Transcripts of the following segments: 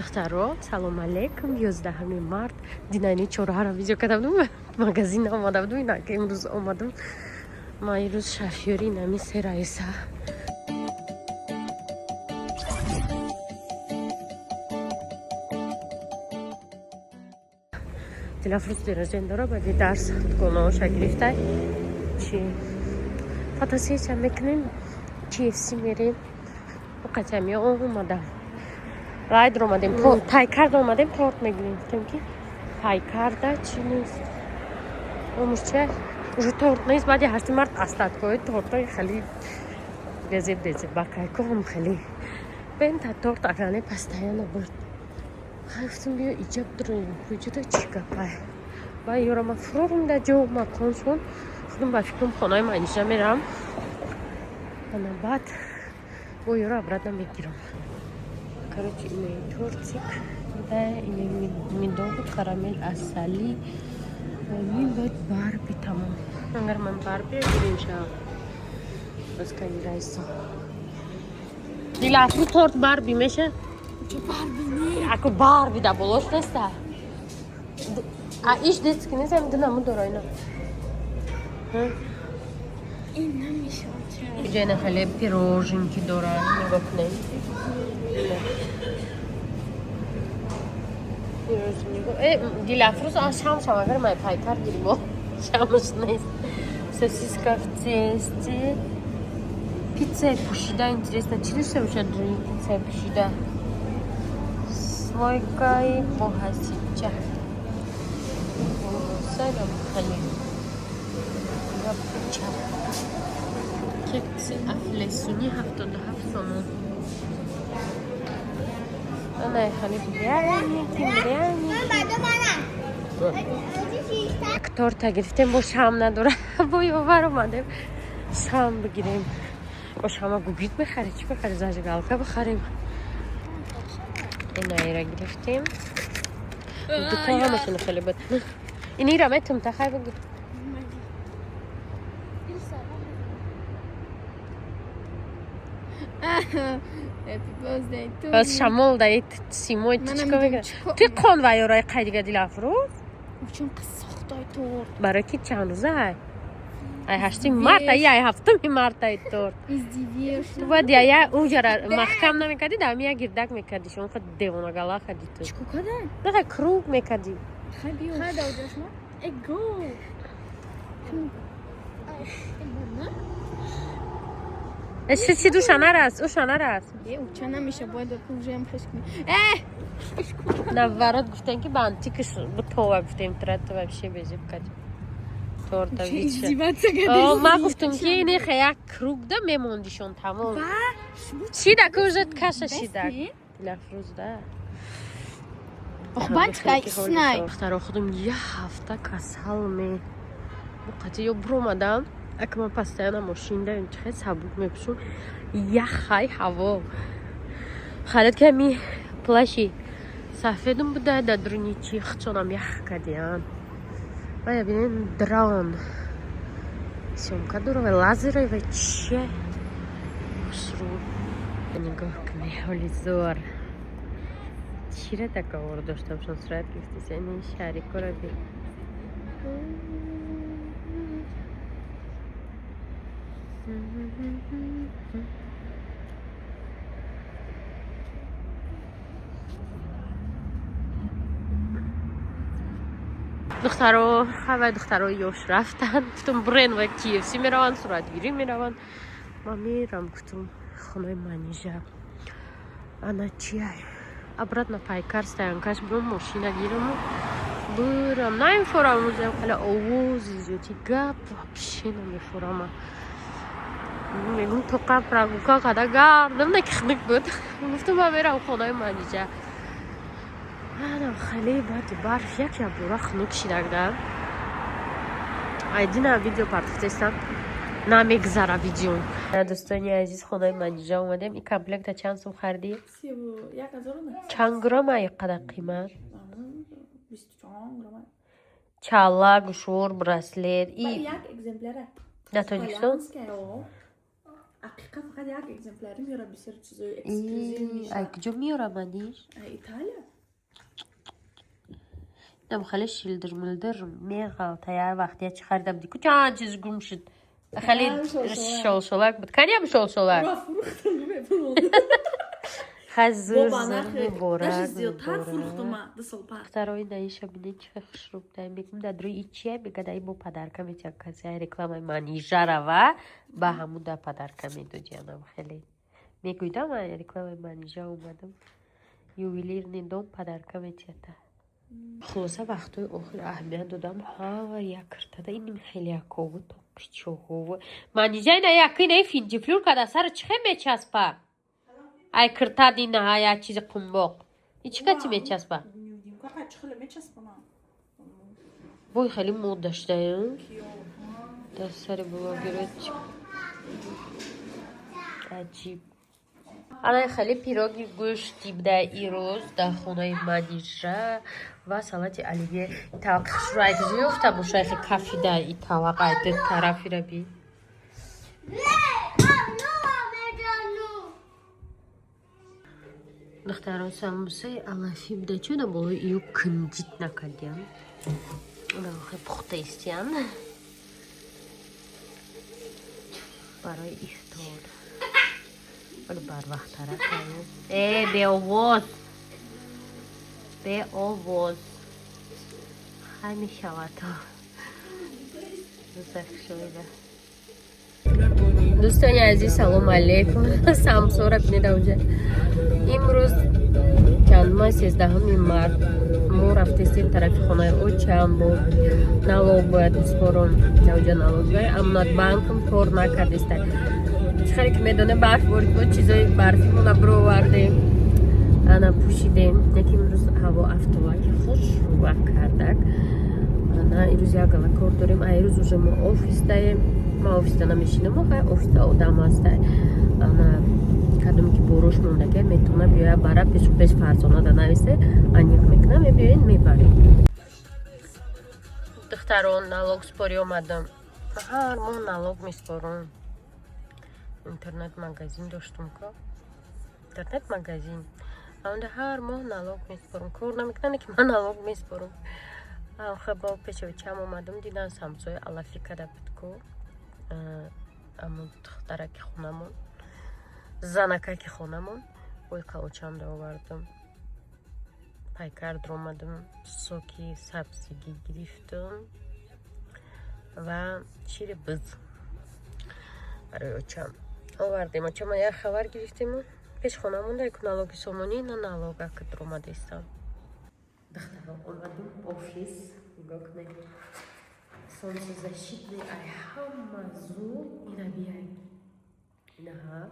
دخترها سلام علیکم. 11 مارت دینانی چهارها را ویدیو کردم مگزین آماده بود. اینا که امروز آمدم ما این روز شهریاری نمی سه رئیسه تلفروز دیرازین داره بدی درس کنه شگرفته چی فاتاسی چه میکنیم چی افسی میریم و قطعمی اومدم راید رو اومدیم تای کرد اومدیم تورت میگیریم گفتیم که تای کرده چی نیست اونش چه уже торт نیست بعد 8 март остатковый торт خیلی безе бакай ком خیلی بنت торт اگرانه постоянно بود گفتم بیا ایجاب داریم وجود چیکار با یورما فروم در جو مکان شون خودم با فکرم خانه منیجه میرم انا بعد با یورا ابرد نمیگیرم короче اینه تورتیک ده اینه میدون کرامل اصلی این باید باربی تمام اگر من باربی گیریم شد بس که این رایسا دیل افرو تورت باربی میشه چه باربی نه اکو باربی ده بلوش نسته ایش دیست که نیست هم دنمو داره اینا این نمیشه جای خیلی پیروژنکی داره نگاه کنیم دیل افروز شام اگر من پای کردیم با شامش نیست سوسیسکا в پیتزا پوشیده интересно چی داشته باشه در پیتزا پوشیده سوایکای پوهاسیچه سایدم خیلی یا پیچه کیک افلسونی 77 سومون نه خیلی بریانی تورت گرفتیم با شام نداره با یوور اومدیم شام بگیریم با شام گوگیت بخریم چی بخریم زاجگالکا بخریم این را گرفتیم دکان همشون خیلی بود اینی را میتونم تخیر بگیر بس شمال دایت سیموی چیکار میگه توی قانوای رای قیدیگه دیل افروز چون ساختای تورت برای کی چند روزه ای 8 مارت ای 7 مارت ای تورت تو باید یا اونجا محکم نمیکردی دامی گردک میکردی شما خود دیوانه گلا خدی تو چیکو کردن نه کروب میکردی خیلی بیو خیلی داودش ما اگو اشتی چی دوشانه راست اوشانه راست او چه نمیشه باید کلوژم خشکی نه ورد گفتن که با انتیکش با توه گفتیم ترد و بشه بیزی بکردیم تورتا ویچه ما گفتم که اینه خیلی کروب ده میموندیشون تمام چی ده کجت کشه چی ده لفروز ده بانچکای سنای اختار خودم یه هفته کسل می بقیه یا برومدم اگه من پستیانه ماشین داریم چه سبوک میپشون یه خی هوا خالد که می پلاشی سفیدم بوده دادرونی چی خچونم یخ کردیم و یا بینین درون سیومکا دوره و لازره و چه مشروع نگاه کنی حالی زور چی را تکاور داشتم شان سرعت گفتی سینی شهری کردی دخترها یوش رفتن گفتم برین و KFC میروان صورت گیری میروان ما میرم گفتم خونه منیجه انا چیه ابرد نپای کرستن کاش برم ماشین گیرم برم نمیفورم موزه خیلی آوازی زیادی گپ واپشی نمیفورم میگم تو قبل رگوکا قده گردم نکخنک بود گفتم ما میرم خونه منیجه انا خیلی باید برف یکی برا خنک شیدگدم ایدینا ویدیو پارتیستم نمیگذره ویدیو دوستانی عزیز خونه منیجه اومدیم این کمپلکت چند سوم خریدی؟ 31,000 چند گرم ای قدر قیمت؟ 24 گرم چالا گشور برسلت ای یک اگزمپلره نه تاجیکستان؟ Haqiqat faqat jak ekzemplari میاره بسیار چیزای اکسکلوزیو میشه. ای کجا میارمدیش؟ ایتالیا. نم خاله شیلدر ملدر میغلطه یه وقتی چی خریدم دی کجا چیز گم شد خالی شلشلک بود کنیم شلشلک را فروختم ببینم. خزر بابا زر میبورد نخی زیادتر فروختم دو سال بعد. دخترای نایشا بینه چه خشروب دایم میگم دادروی ایچیه میگه دایی با پدرکم ایچه کسی های رکلام منیجره و با همون دا پدرکم ایدو جانم خیلی میگویدم من رکلام منیجه اومدم یویلیر نیدم پدرکم ایچه تا خلاصه وقتای آخر اهمیت دادم ها یک کرده اینیم خیلی اکاوه توقی چوهوه منیجه اینا یکی نه فینجی فلور کده سر چه میچسبه ای کرده دینه ها یک چیز قنباق ایچی که چی میچسبه بوی خیلی مود داشته این دست سر بابا گرد عجیب الان خیلی پیروگی گوشتی بده ایروز در خونه منیجره و سالات علیه توقعش رو ایتزی افته باشه خیلی کافی ده ای توقع ده طرفی رو بی دختران سموسه علافی بده چونه بولو ایو کنجیت نکردیم اونم خیلی پخته استیم برای افطار ولی بر وقت طرف کنیم به آواز به آواز خیلی شود دوستان عزیز سلام علیکم سمسو را بینید اونجا امروز چند ماه 13 مارت ما رفتیم طرف خانه او چند بود نالوگ باید بسپارم اونجا نالوگ باید امنات بانکم کار نکرد است چخیلی که میدونه برف برد بود چیزای برفی مونه برو وردیم انا پوشیدیم یکی امروز هوا افتوایی خوش رو کردک انا ایروز یک گله کار داریم ایروز اوزه ما آفیس داریم ما آفیس دا نمیشینم و آفیس دا آدم هست انا کدومی که بروش مونده که میتونه بیاید برای پیش فرزانه دا نویسه انیق میکنم بیاین میبریم دختران نالوگ سپاری آمدم هر ماه نالوگ میسپارم اینترنت مگزین داشتم که اینترنت مگزین اونده هر ماه نالوگ میسپارم کار نمیکنه که من نالوگ میسپارم خب با پیش بچم اومدم دیدن سمسوی علافی کده بود که امون دختره که خونمون زنکه که خونمون بوی قلوچم دا آوردم پیکر درآمدم سوکی سبزیگی گرفتم و شیر بز برای اوچم آوردیم اوچم یک خبر گرفتیم پیش خونمون دا یک نالوگی سومونی نه نالوگه که درآمده استم دختره اومدم آفیس نگاه کنیم солнцезащитный ай ҳамазу ина биай инаҳа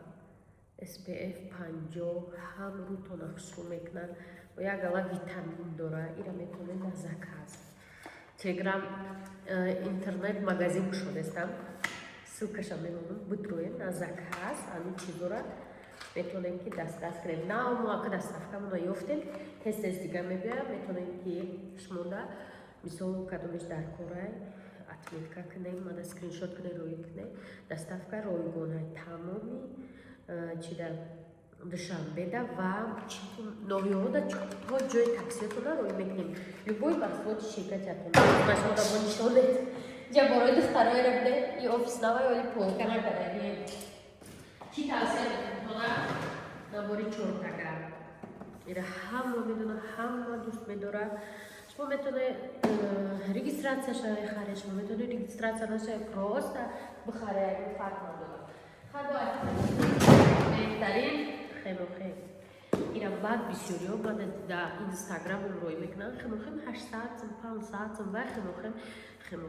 SPF 50 ҳам рӯто нақшрӯ мекунад ва як гала витамин дора ира метавонед на заказ телеграм интернет магазин кушодестам ссылкаша мемонам битроем на заказ ани чизора метавонем ки дастгас кунем на моака доставкамона ёфтем тез дига мебиям метавонем ки шумода мисол кадомиш дар корай отметка کنیم من اسکرینشات کنه روی کنه دستافکا رایگانه تمامی چی در دوشنبه ده و نویو ده تا جای تاکسیتو ده روی میکنیم любой паспорт شرکتتون مثلا با نشانه جا برای دخترای رو بده ای آفیس نوای ولی پولکا نکرده چی تاکسی کنه نباری چورتگا ایره همه میدونه همه دوست میداره شما میتونه رجیستراسیون شده خارج شما میتونه رجیستراسیون شده پروست بخاره فرق نداره خدا بهترین خیلی خیلی اینا بعد بسیاری بعد در اینستاگرام روی میکنن خیلی 8 ساعت 5 ساعت و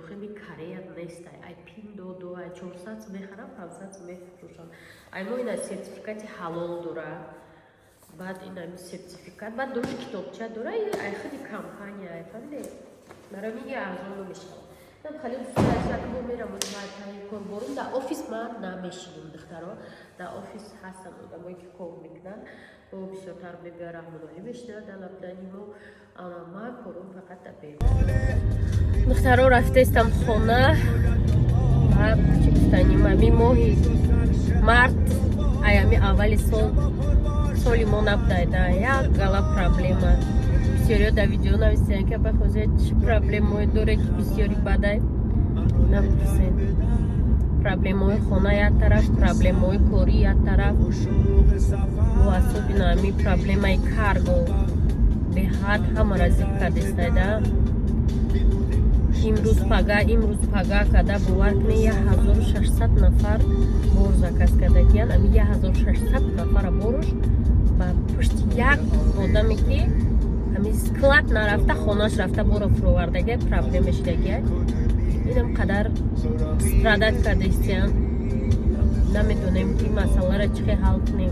خیلی کاری نیست ای پین دو ای 4 ساعت میخرم 5 ساعت میفروشم ای ما اینا سرتیفیکاتی حلال داره بعد این سرتیفیکات بعد دوش کتابچه داره ای خیلی کمپانی ای فهمیدی برای میگه ارزون میشه من خیلی دوست دارم که میرم مطمئن کار برم در آفیس من نمیشینم دخترها در آفیس هستن آدمایی که کار میکنن و بسیارتر میبرم منالی بشنه در لبنانی و من کارم فقط در بیرون دخترها رفته استم خونه بعد چی گفتنیم امی ماهی март аями аввали соли мо набудайда як гала проблема бисёриё да видео нависиян ки бахозед чӣ проблемое доре ки бисёри бадай напурсед проблемаҳои хона як тараф проблемаҳои корӣ як тараф бо асоби нами проблемаи карго беҳад ҳамара зид кардистайда имрӯз пага када бовар кунӣ 1600 нафар бор заказ кардагиян ами 1600 нафара борш ба пушти як одаме ки ами склад нарафта хонаш рафта боро фуровардагия проблема шидагия инам қадар страдат кардастиян намедонем ки масъаларо чӣ хел ҳал кунем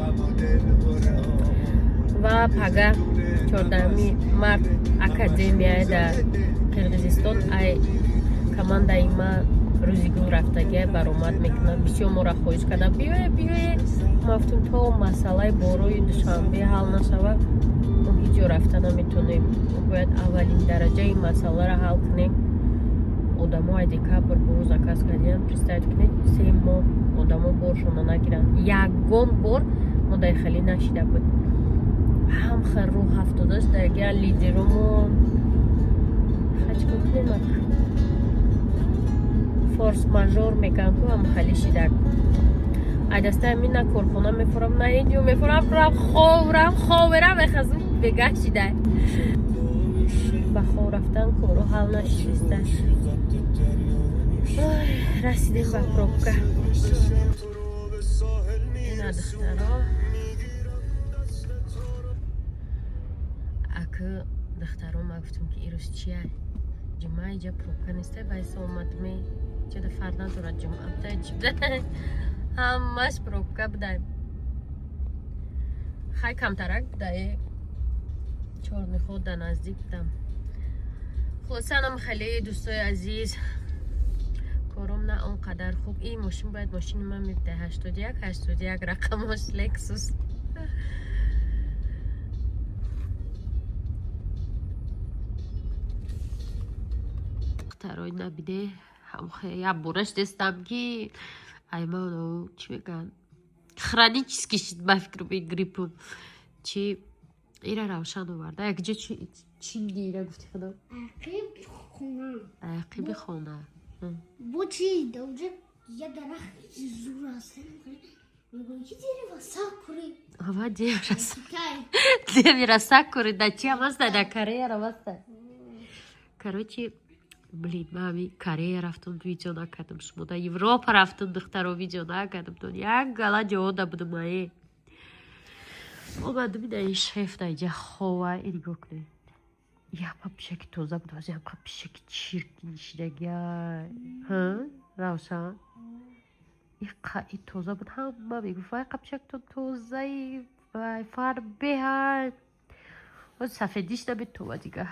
ва пага 14 март академияе дар қирғизистон ай командаи ма рӯзигул рафтагия баромад мекунад бисёр моро хоҳиш карда биёе ма гуфтем то масъалаи борои душанбе ҳал нашава мо ҳеҷ ҷо рафта наметонем бояд аввалин дараҷаи масъаларо ҳал кунем одамо ай декабр бору заказ кардиян представед кунед 3 моҳ одамо боршона нагиранд ягон бор мо дайхалӣ нашида буд ҳам хелро ҳафтодаш дагия лидеромо хачкокунемак форс мажор мекан ку ам хали шидак айдастаи мина корхона мефурам на инҷо мефурам рам ховера мехазм бегаҳ шидай ба хов рафтан коро ҳал нашиста расидем ба пробка ина духтаро ака духтаро ма гуфтам ки ирӯз чия ҷумъа иҷа пробка нестай байса омадме чада фарқ надорад ҷумъа будай чӣ будай ҳамаш пробка будай хай камтарак будае чорниход да наздик будам хулосанам хеле дӯстои азиз кором на он қадар хуб ин мошин бояд мошини ман мебудай 81 рақамош лексус тарои набиде я бораш дестам ки аймано чӣ меган хронически шид ба фикри гриппум чи ира равшан оварда якҷо чӣ миги ира гуфти худо ақиби хона бо чи да уҷа я дарахт зур аст мегӯи ки дерева сакури ава девира сакури да чи ам аста да кореяра аста короче блин ман ами корея рафтам видео накардам шумо да европа рафтам духтаро видео накардам то як гала ҷода будам ае омадам ина ин шефта иҷа хова нигоҳ кунед як папишаки тоза буд аз як папишаки чиркин шидагия равшан и тоза буд ҳама мегуфт вай папишактон тозаи вай фарбеҳай сафедиш наметова дига